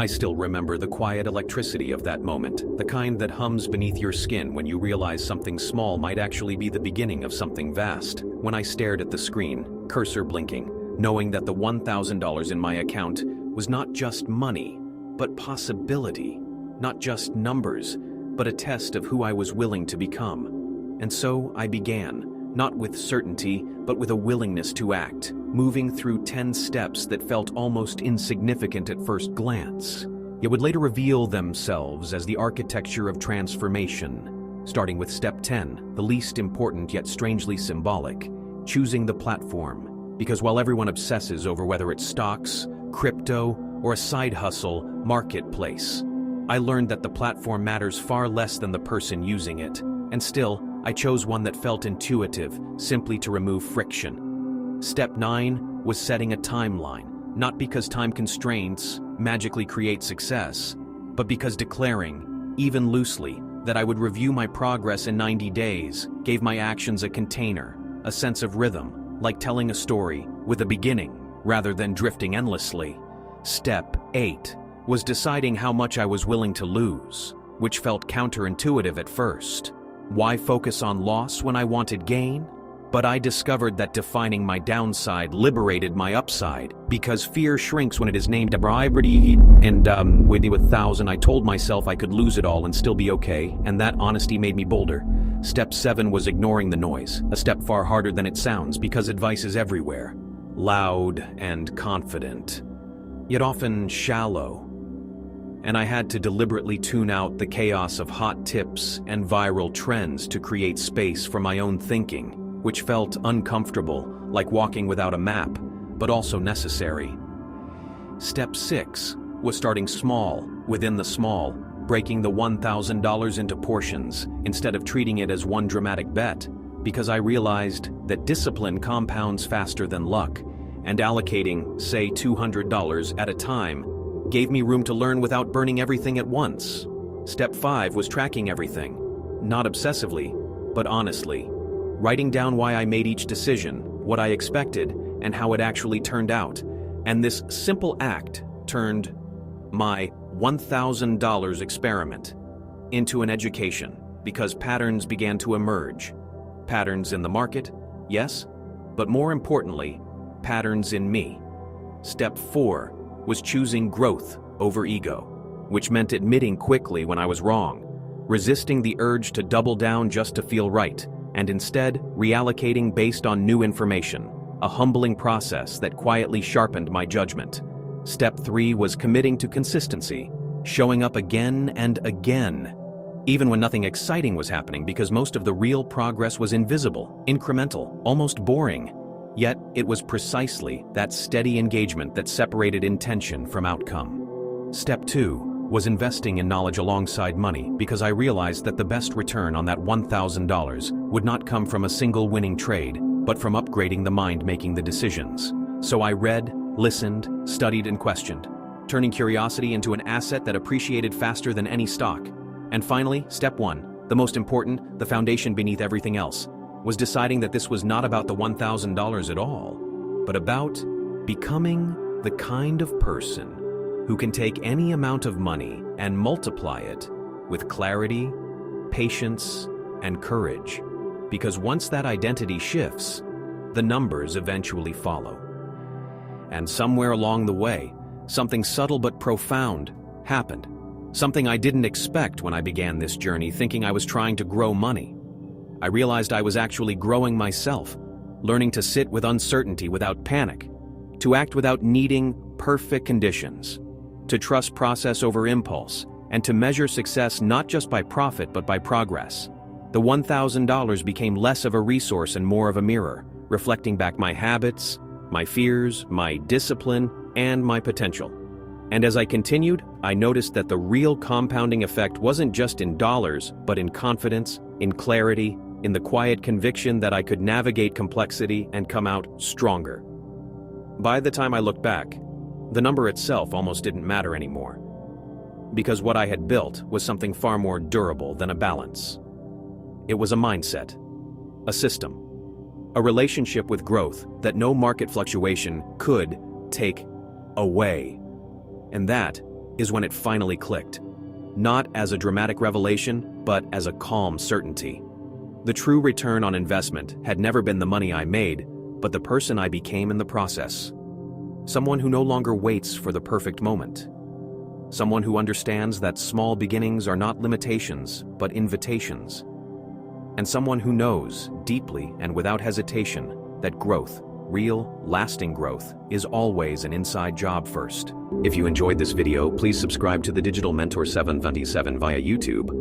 I still remember the quiet electricity of that moment, the kind that hums beneath your skin when you realize something small might actually be the beginning of something vast. When I stared at the screen, cursor blinking, knowing that the $1,000 in my account was not just money, but possibility, not just numbers, but a test of who I was willing to become. And so I began, not with certainty, but with a willingness to act, moving through 10 steps that felt almost insignificant at first glance, yet would later reveal themselves as the architecture of transformation. Starting with step 10, the least important yet strangely symbolic, choosing the platform. Because while everyone obsesses over whether it's stocks, crypto, or a side hustle, marketplace, I learned that the platform matters far less than the person using it. And still, I chose one that felt intuitive, simply to remove friction. Step 9 was setting a timeline, not because time constraints magically create success, but because declaring, even loosely, that I would review my progress in 90 days gave my actions a container, a sense of rhythm, like telling a story with a beginning rather than drifting endlessly. Step 8 was deciding how much I was willing to lose, which felt counterintuitive at first. Why focus on loss when I wanted gain? But I discovered that defining my downside liberated my upside, because fear shrinks when it is named affordability. And with the 1,000, I told myself I could lose it all and still be okay, and that honesty made me bolder. Step 7 was ignoring the noise, a step far harder than it sounds, because advice is everywhere, loud and confident, yet often shallow. And I had to deliberately tune out the chaos of hot tips and viral trends to create space for my own thinking, which felt uncomfortable, like walking without a map, but also necessary. Step 6 was starting small, within the small, breaking the $1,000 into portions instead of treating it as one dramatic bet, because I realized that discipline compounds faster than luck, and allocating, say, $200 at a time gave me room to learn without burning everything at once. Step 5 was tracking everything, not obsessively, but honestly. Writing down why I made each decision, what I expected, and how it actually turned out. And this simple act turned my $1,000 experiment into an education, because patterns began to emerge. Patterns in the market, yes, but more importantly, patterns in me. Step 4 was choosing growth over ego, which meant admitting quickly when I was wrong, resisting the urge to double down just to feel right, and instead reallocating based on new information, a humbling process that quietly sharpened my judgment. Step 3 was committing to consistency, showing up again and again, even when nothing exciting was happening, because most of the real progress was invisible, incremental, almost boring. Yet it was precisely that steady engagement that separated intention from outcome. Step 2 was investing in knowledge alongside money, because I realized that the best return on that $1,000 would not come from a single winning trade, but from upgrading the mind making the decisions. So I read, listened, studied, and questioned, turning curiosity into an asset that appreciated faster than any stock. And finally, step 1, the most important, the foundation beneath everything else, was deciding that this was not about the $1,000 at all, but about becoming the kind of person who can take any amount of money and multiply it with clarity, patience, and courage. Because once that identity shifts, the numbers eventually follow. And somewhere along the way, something subtle but profound happened. Something I didn't expect when I began this journey, thinking I was trying to grow money. I realized I was actually growing myself, learning to sit with uncertainty without panic, to act without needing perfect conditions, to trust process over impulse, and to measure success not just by profit but by progress. The $1,000 became less of a resource and more of a mirror, reflecting back my habits, my fears, my discipline, and my potential. And as I continued, I noticed that the real compounding effect wasn't just in dollars, but in confidence, in clarity, in the quiet conviction that I could navigate complexity and come out stronger. By the time I looked back, the number itself almost didn't matter anymore, because what I had built was something far more durable than a balance. It was a mindset, a system, a relationship with growth that no market fluctuation could take away. And that is when it finally clicked. Not as a dramatic revelation, but as a calm certainty. The true return on investment had never been the money I made, but the person I became in the process. Someone who no longer waits for the perfect moment. Someone who understands that small beginnings are not limitations, but invitations. And someone who knows, deeply and without hesitation, that growth, real, lasting growth, is always an inside job first. If you enjoyed this video, please subscribe to the Digital Mentor 727 via YouTube.